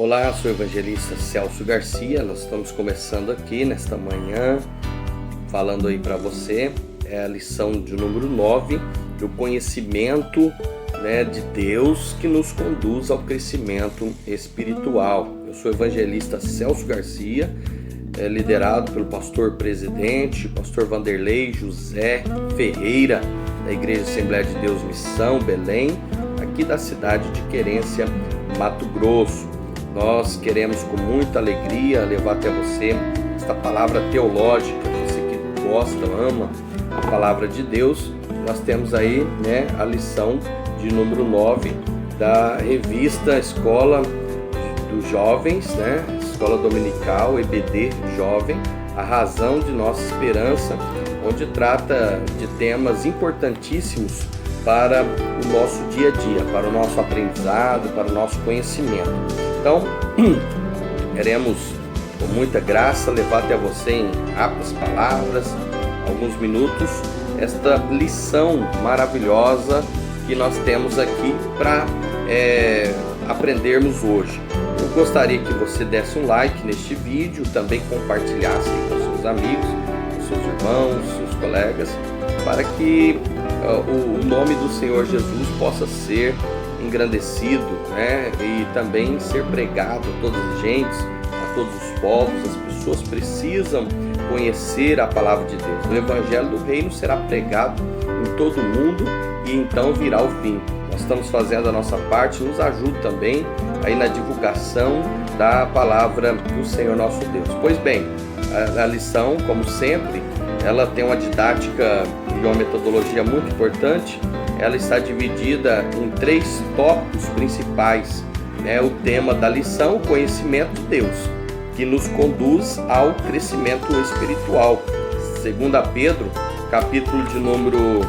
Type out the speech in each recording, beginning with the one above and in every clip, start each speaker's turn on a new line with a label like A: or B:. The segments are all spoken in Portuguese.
A: Olá, sou o evangelista Celso Garcia. Nós estamos começando aqui nesta manhã, falando aí para você, a lição de número 9, do conhecimento, de Deus que nos conduz ao crescimento espiritual. Eu sou o evangelista Celso Garcia, liderado pelo pastor presidente, pastor Vanderlei José Ferreira, da Igreja Assembleia de Deus Missão Belém, aqui da cidade de Querência, Mato Grosso. Nós queremos com muita alegria levar até você esta palavra teológica. Você que gosta, ama a palavra de Deus, nós temos aí a lição de número 9 da revista Escola dos Jovens, Escola Dominical, EBD Jovem, a razão de nossa esperança, onde trata de temas importantíssimos para o nosso dia a dia, para o nosso aprendizado, para o nosso conhecimento. Então, queremos com muita graça levar até você em rápidas palavras, alguns minutos, esta lição maravilhosa que nós temos aqui para aprendermos hoje. Eu gostaria que você desse um like neste vídeo, também compartilhasse com seus amigos, com seus irmãos, seus colegas, para que o nome do Senhor Jesus possa ser engrandecido, e também ser pregado a todas as gentes, a todos os povos. As pessoas precisam conhecer a palavra de Deus. O Evangelho do Reino será pregado em todo o mundo e então virá o fim. Nós estamos fazendo a nossa parte, nos ajude também aí na divulgação da palavra do Senhor nosso Deus. Pois bem, a lição, como sempre, ela tem uma didática e uma metodologia muito importante. Ela está dividida em 3 tópicos principais. O tema da lição, o conhecimento de Deus, que nos conduz ao crescimento espiritual. 2 Pedro, capítulo de número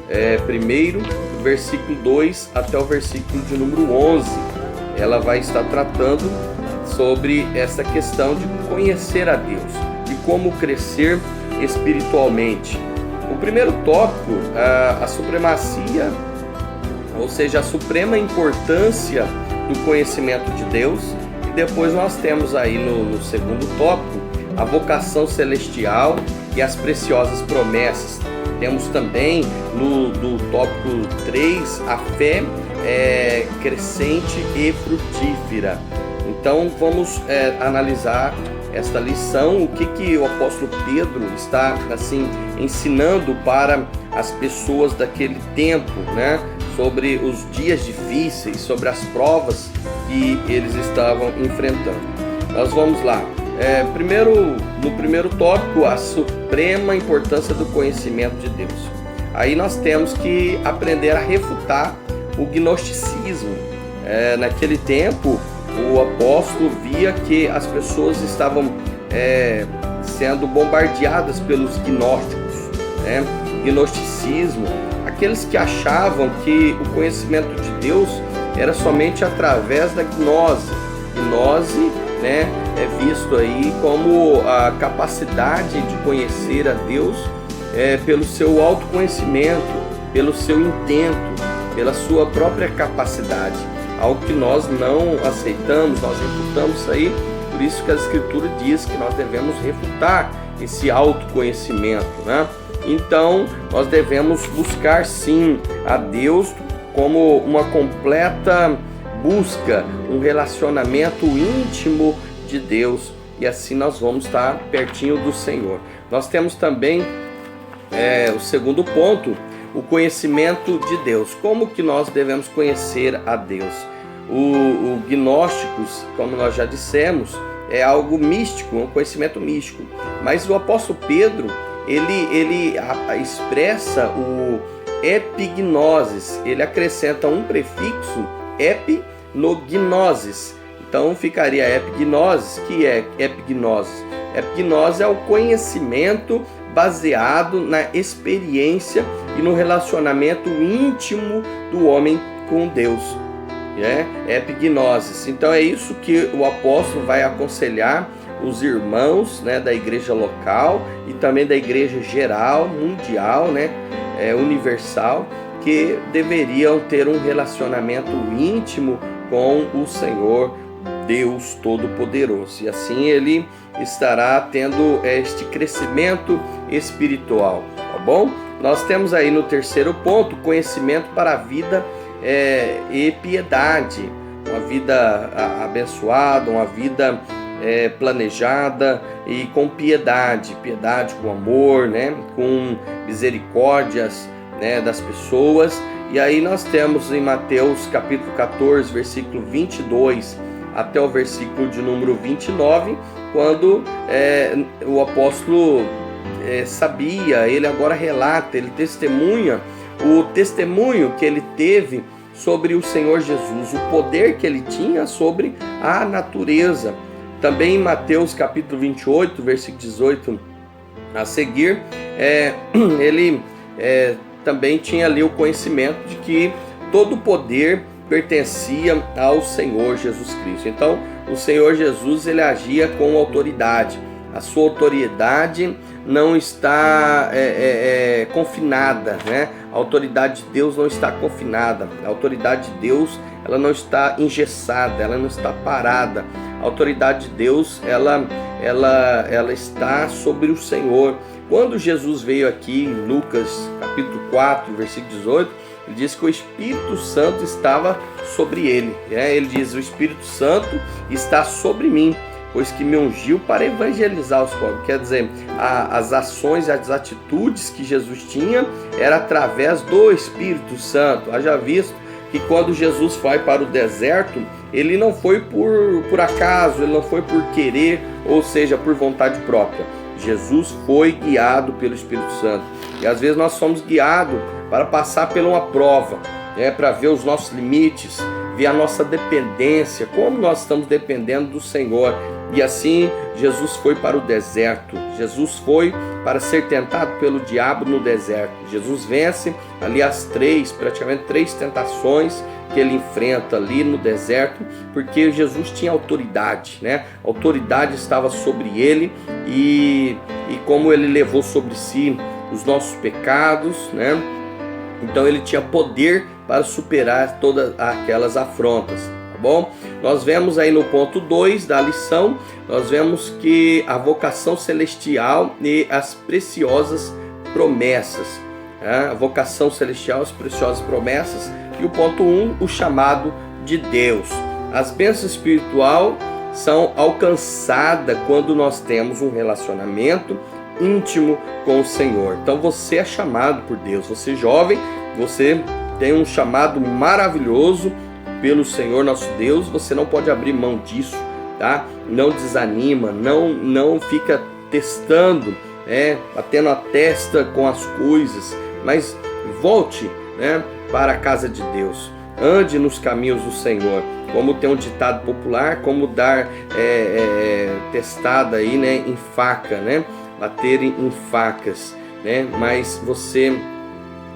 A: 1, versículo 2 até o versículo de número 11. Ela vai estar tratando sobre essa questão de conhecer a Deus e como crescer espiritualmente. O primeiro tópico, a supremacia, ou seja, a suprema importância do conhecimento de Deus. E depois nós temos aí no segundo tópico, a vocação celestial e as preciosas promessas. Temos também no tópico 3, a fé crescente e frutífera. Então vamos analisar esta lição, o que o apóstolo Pedro está ensinando para as pessoas daquele tempo, sobre os dias difíceis, sobre as provas que eles estavam enfrentando. Nós vamos lá. No primeiro tópico, a suprema importância do conhecimento de Deus. Aí nós temos que aprender a refutar o gnosticismo. Naquele tempo, o apóstolo via que as pessoas estavam sendo bombardeadas pelos gnósticos, gnosticismo, aqueles que achavam que o conhecimento de Deus era somente através da gnose. Gnose, é visto aí como a capacidade de conhecer a Deus pelo seu autoconhecimento, pelo seu intento, pela sua própria capacidade. Algo que nós não aceitamos, nós refutamos isso aí. Por isso que a Escritura diz que nós devemos refutar esse autoconhecimento, Então, nós devemos buscar sim a Deus como uma completa busca, um relacionamento íntimo de Deus, e assim nós vamos estar pertinho do Senhor. Nós temos também o segundo ponto, o conhecimento de Deus. Como que nós devemos conhecer a Deus? O gnósticos, como nós já dissemos, é algo místico, um conhecimento místico. Mas o apóstolo Pedro, ele expressa o epignosis, ele acrescenta um prefixo, epi, no gnosis. Então ficaria epignosis, que é epignosis. Epignosis é o conhecimento baseado na experiência e no relacionamento íntimo do homem com Deus. Epignosis. Então é isso que o apóstolo vai aconselhar os irmãos da igreja local e também da igreja geral, mundial, universal, que deveriam ter um relacionamento íntimo com o Senhor Deus Todo-Poderoso. E assim ele estará tendo este crescimento espiritual, tá bom? Nós temos aí no terceiro ponto, conhecimento para a vida e piedade. Uma vida abençoada, uma vida planejada e com piedade com amor, né? Com misericórdias, né, das pessoas. E aí nós temos em Mateus capítulo 14, versículo 22 até o versículo de número 29, quando o apóstolo sabia, ele agora relata, ele testemunha o testemunho que ele teve sobre o Senhor Jesus, o poder que ele tinha sobre a natureza. Também em Mateus capítulo 28, versículo 18 a seguir, ele também tinha ali o conhecimento de que todo o poder pertencia ao Senhor Jesus Cristo. Então, o Senhor Jesus, ele agia com autoridade. A sua autoridade não está confinada, né? A autoridade de Deus não está confinada. A autoridade de Deus, ela não está engessada, ela não está parada. A autoridade de Deus, ela está sobre o Senhor. Quando Jesus veio aqui em Lucas capítulo 4, versículo 18, ele diz que o Espírito Santo estava sobre ele. Ele diz: o Espírito Santo está sobre mim, pois que me ungiu para evangelizar os pobres. Quer dizer, as ações, as atitudes que Jesus tinha era através do Espírito Santo. Haja visto que quando Jesus foi para o deserto, ele não foi por acaso, ele não foi por querer, ou seja, por vontade própria. Jesus foi guiado pelo Espírito Santo. E às vezes nós somos guiados para passar por uma prova, para ver os nossos limites, ver a nossa dependência, como nós estamos dependendo do Senhor. E assim Jesus foi para o deserto. Jesus foi para ser tentado pelo diabo no deserto. Jesus vence ali praticamente três tentações que ele enfrenta ali no deserto, porque Jesus tinha autoridade, né? A autoridade estava sobre ele e como ele levou sobre si os nossos pecados, né? Então ele tinha poder para superar todas aquelas afrontas, tá bom? Nós vemos aí no ponto 2 da lição, nós vemos que a vocação celestial e as preciosas promessas, a vocação celestial, as preciosas promessas. E o ponto 1, o chamado de Deus. As bênçãos espirituais são alcançadas quando nós temos um relacionamento íntimo com o Senhor. Então você é chamado por Deus. Você jovem, você tem um chamado maravilhoso pelo Senhor nosso Deus. Você não pode abrir mão disso, tá? Não desanima, não fica testando, batendo a testa com as coisas, mas volte, né, para a casa de Deus. Ande nos caminhos do Senhor. Como tem um ditado popular, como dar testada aí, né, em faca, né? Bater em facas, né? Mas você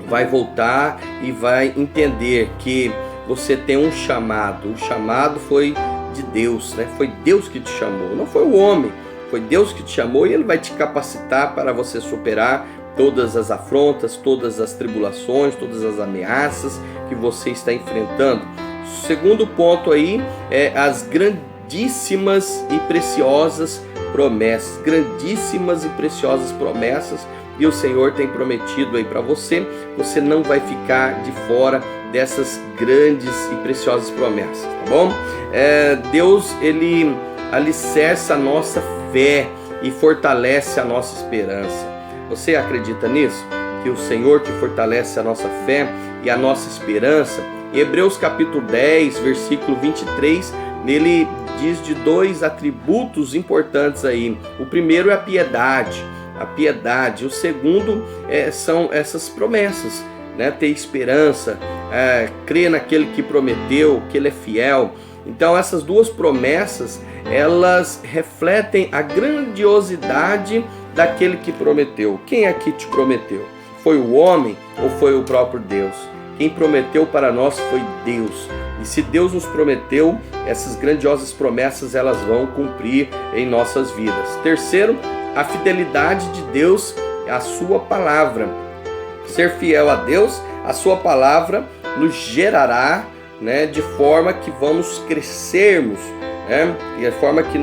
A: vai voltar e vai entender que você tem um chamado. O chamado foi de Deus, né? Foi Deus que te chamou, não foi o homem. Foi Deus que te chamou e Ele vai te capacitar para você superar todas as afrontas, todas as tribulações, todas as ameaças que você está enfrentando. Segundo ponto aí é as grandíssimas e preciosas promessas. Grandíssimas e preciosas promessas. E o Senhor tem prometido aí para você. Você não vai ficar de fora dessas grandes e preciosas promessas, tá bom? Deus, Ele alicerça a nossa fé e fortalece a nossa esperança. Você acredita nisso? Que o Senhor que fortalece a nossa fé e a nossa esperança. Em Hebreus capítulo 10, versículo 23, ele diz de dois atributos importantes aí. O primeiro é a piedade. A piedade. O segundo são essas promessas, né? Ter esperança, crer naquele que prometeu, que ele é fiel. Então essas duas promessas, elas refletem a grandiosidade daquele que prometeu. Quem é que te prometeu? Foi o homem ou foi o próprio Deus? Quem prometeu para nós foi Deus. E se Deus nos prometeu, essas grandiosas promessas, elas vão cumprir em nossas vidas. Terceiro, a fidelidade de Deus à sua palavra. Ser fiel a Deus, a sua palavra nos gerará, né, de forma que vamos crescermos né? E a forma que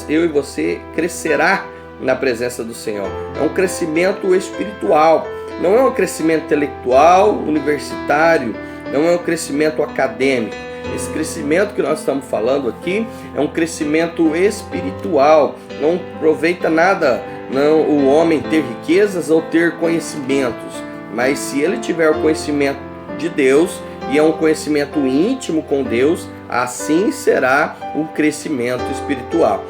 A: eu e você crescerá na presença do Senhor. É um crescimento espiritual, não é um crescimento intelectual, universitário, não é um crescimento acadêmico. Esse crescimento que nós estamos falando aqui é um crescimento espiritual. Não aproveita nada o homem ter riquezas ou ter conhecimentos, mas se ele tiver o conhecimento de Deus, e é um conhecimento íntimo com Deus, assim será um crescimento espiritual.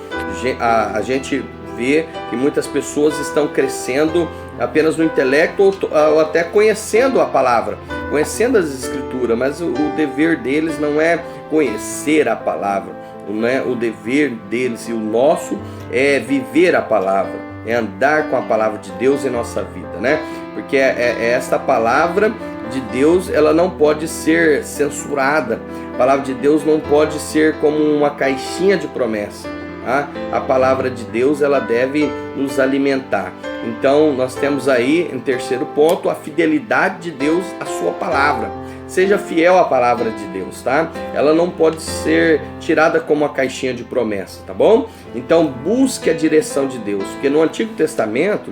A: A gente vê que muitas pessoas estão crescendo apenas no intelecto ou até conhecendo a palavra, conhecendo as escrituras, mas o dever deles não é conhecer a palavra, não é o dever deles, e o nosso é viver a palavra, é andar com a palavra de Deus em nossa vida, né? Porque esta palavra de Deus, ela não pode ser censurada. A palavra de Deus não pode ser como uma caixinha de promessa. A palavra de Deus, ela deve nos alimentar. Então nós temos aí, em terceiro ponto, a fidelidade de Deus à sua palavra. Seja fiel à palavra de Deus, tá? Ela não pode ser tirada como uma caixinha de promessa, tá bom? Então busque a direção de Deus, porque no Antigo Testamento,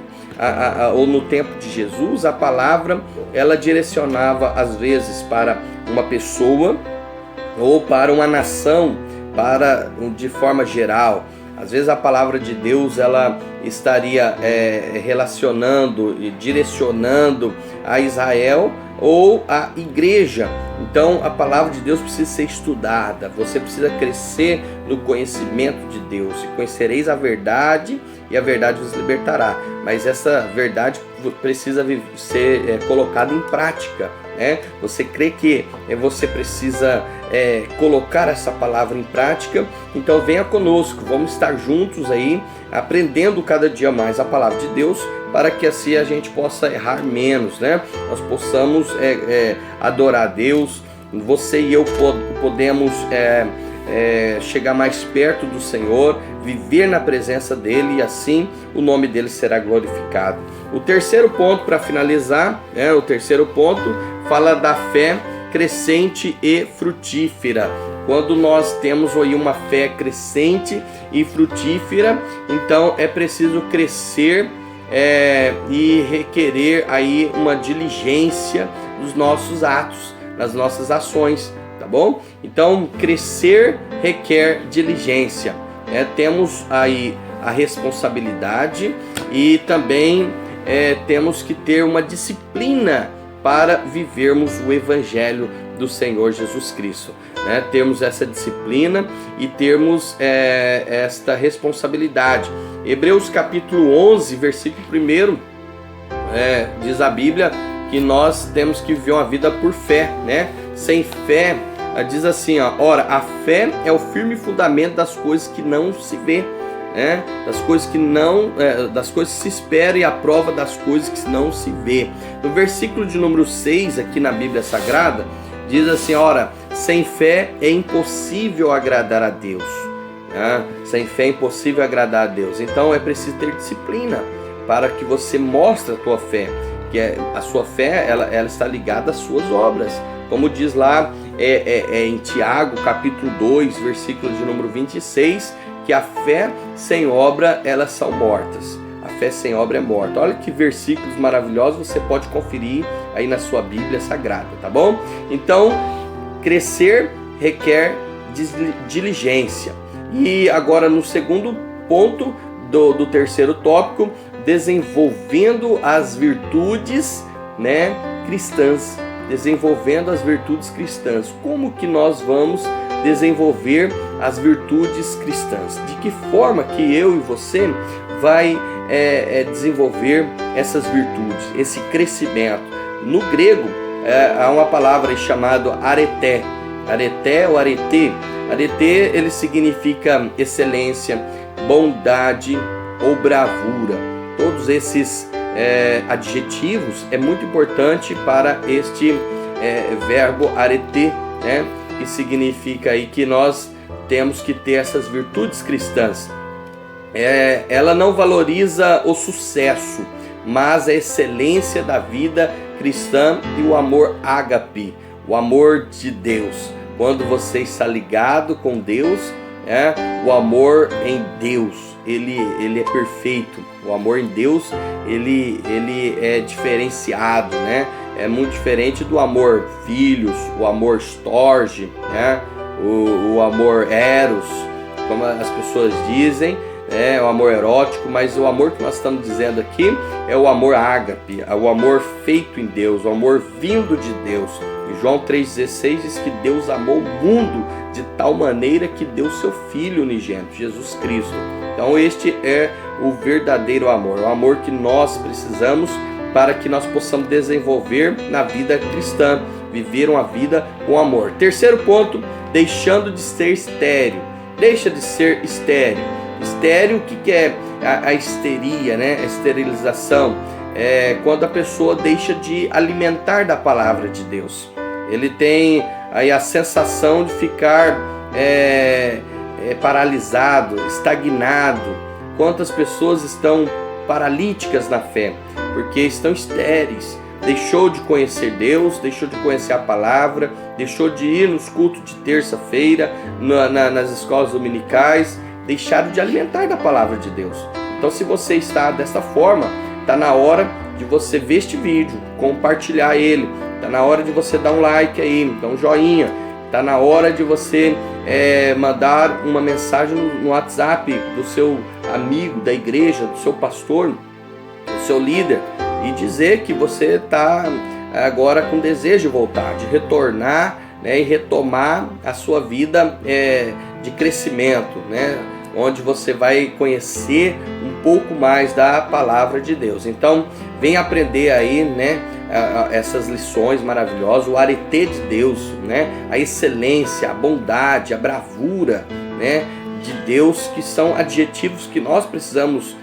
A: ou no tempo de Jesus, a palavra, ela direcionava às vezes para uma pessoa ou para uma nação, de forma geral. Às vezes a palavra de Deus, ela estaria relacionando e direcionando a Israel ou a igreja. Então a palavra de Deus precisa ser estudada, você precisa crescer no conhecimento de Deus. E conhecereis a verdade, e a verdade vos libertará. Mas essa verdade precisa ser colocada em prática, né? Você crê que você precisa colocar essa palavra em prática? Então venha conosco, vamos estar juntos aí, aprendendo cada dia mais a palavra de Deus, para que assim a gente possa errar menos, né? Nós possamos adorar a Deus, você e eu podemos chegar mais perto do Senhor, viver na presença dele, e assim o nome dele será glorificado. O terceiro ponto, para finalizar, o terceiro ponto fala da fé crescente e frutífera. Quando nós temos aí uma fé crescente e frutífera, então é preciso crescer e requerer aí uma diligência nos nossos atos, nas nossas ações, tá bom? Então crescer requer diligência. Temos aí a responsabilidade e também temos que ter uma disciplina para vivermos o Evangelho do Senhor Jesus Cristo, né? Termos essa disciplina e termos esta responsabilidade. Hebreus capítulo 11, versículo 1, diz a Bíblia que nós temos que viver uma vida por fé, né? Sem fé, diz assim, ora, a fé é o firme fundamento das coisas que não se vê, né? Das coisas que se espera, e a prova das coisas que não se vê. No versículo de número 6 aqui na Bíblia Sagrada, diz assim, ora, sem fé é impossível agradar a Deus, né? Sem fé é impossível agradar a Deus. Então é preciso ter disciplina para que você mostre a tua fé, que a sua fé ela está ligada às suas obras, como diz lá em Tiago capítulo 2, versículo de número 26, que a fé sem obra, elas são mortas. A fé sem obra é morta. Olha que versículos maravilhosos, você pode conferir aí na sua Bíblia Sagrada, tá bom? Então, crescer requer diligência. E agora no segundo ponto do terceiro tópico, desenvolvendo as virtudes, né, cristãs. Desenvolvendo as virtudes cristãs. Como que nós vamos desenvolver as virtudes cristãs? De que forma que eu e você vai desenvolver essas virtudes, esse crescimento? No grego há uma palavra chamada areté. Areté ou arete. Arete, ele significa excelência, bondade ou bravura. Todos esses adjetivos é muito importante para este verbo arete, né? Que significa aí que nós temos que ter essas virtudes cristãs. Ela não valoriza o sucesso, mas a excelência da vida cristã e o amor ágape, o amor de Deus. Quando você está ligado com Deus, O amor em Deus, ele é perfeito. O amor em Deus, ele é diferenciado, né? É muito diferente do amor filhos, o amor storge, né? O amor eros, como as pessoas dizem, o amor erótico, mas o amor que nós estamos dizendo aqui é o amor ágape, é o amor feito em Deus, o amor vindo de Deus. E João 3,16 diz que Deus amou o mundo de tal maneira que deu seu Filho unigênito, Jesus Cristo. Então este é o verdadeiro amor, o amor que nós precisamos para que nós possamos desenvolver na vida cristã, viver uma vida com amor. Terceiro ponto, deixando de ser estéril. Deixa de ser estéril. Estéril, o que é a histeria, né? A esterilização. É quando a pessoa deixa de alimentar da palavra de Deus. Ele tem aí a sensação de ficar paralisado, estagnado. Quantas pessoas estão paralíticas na fé, porque estão estéreis, deixou de conhecer Deus, deixou de conhecer a palavra, deixou de ir nos cultos de terça-feira, nas escolas dominicais, deixaram de alimentar da palavra de Deus. Então, se você está dessa forma, está na hora de você ver este vídeo, compartilhar ele, está na hora de você dar um like aí, dar um joinha, está na hora de você mandar uma mensagem no WhatsApp do seu amigo da igreja, do seu pastor, do seu líder, e dizer que você está agora com desejo de voltar, de retornar, né, e retomar a sua vida de crescimento, né, onde você vai conhecer um pouco mais da palavra de Deus. Então, vem aprender aí, né, essas lições maravilhosas, o aretê de Deus, né, a excelência, a bondade, a bravura, né, de Deus, que são adjetivos que nós precisamos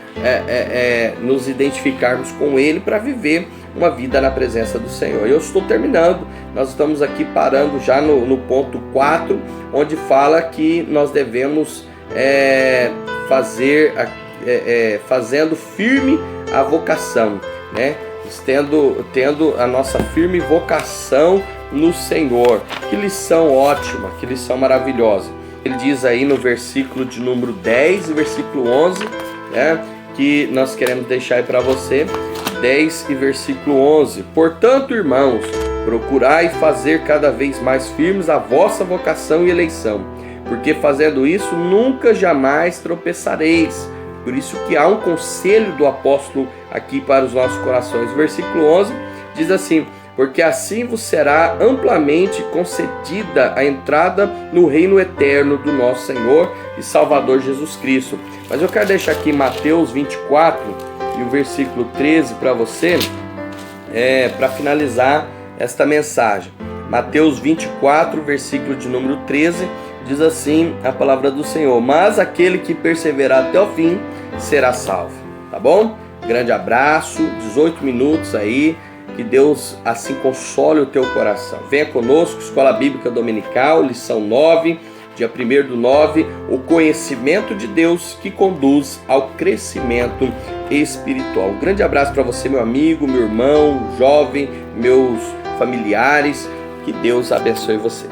A: nos identificarmos com Ele para viver uma vida na presença do Senhor. Eu estou terminando, nós estamos aqui parando já no ponto 4, onde fala que nós devemos fazendo firme a vocação, né? Tendo a nossa firme vocação no Senhor. Que lição ótima, que lição maravilhosa. Ele diz aí no versículo de número 10 e versículo 11, né, que nós queremos deixar aí para você, 10 e versículo 11. Portanto, irmãos, procurai fazer cada vez mais firmes a vossa vocação e eleição, porque fazendo isso nunca jamais tropeçareis. Por isso que há um conselho do apóstolo aqui para os nossos corações. O versículo 11 diz assim: porque assim vos será amplamente concedida a entrada no reino eterno do nosso Senhor e Salvador Jesus Cristo. Mas eu quero deixar aqui Mateus 24 e o versículo 13 para você, para finalizar esta mensagem. Mateus 24, versículo de número 13, diz assim a palavra do Senhor: mas aquele que perseverar até o fim será salvo. Tá bom? Grande abraço, 18 minutos aí. Que Deus assim console o teu coração. Venha conosco, Escola Bíblica Dominical, lição 9, dia 1/9, o conhecimento de Deus que conduz ao crescimento espiritual. Um grande abraço para você, meu amigo, meu irmão, jovem, meus familiares. Que Deus abençoe você.